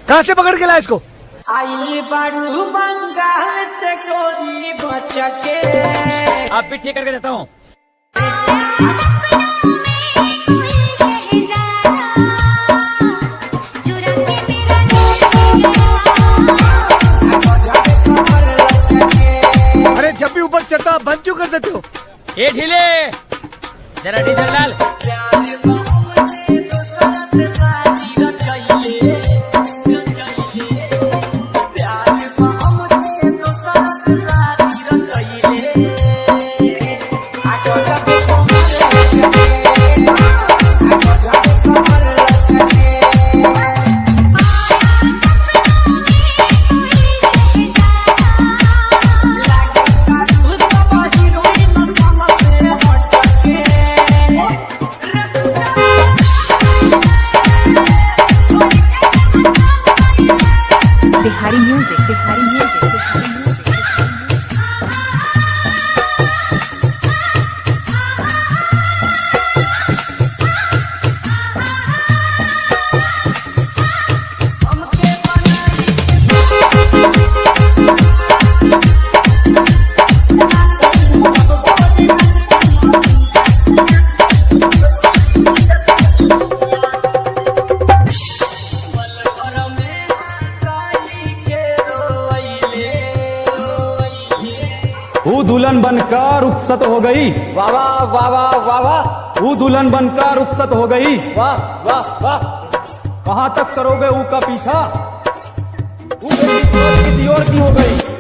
कहाँ से पकड़ के लाया इसको? आई बारू बंगाल से गोरी बचके। आप भी ठीक करके देता हूँ। अरे जब भी ऊपर चढ़ता बंद क्यों कर देते हो? ये ढीले, जरा डीजल डाल। Bihari music, Bihari music, Bihari music. वो दुल्हन बनकर रुखसत हो गई। वाह वाह वाह वाह वाह वाह। वो दुल्हन बनकर रुखसत हो गई। वाह वाह वाह। कहाँ तक करोगे ऊ का पीछा? वो किसी और की हो गई।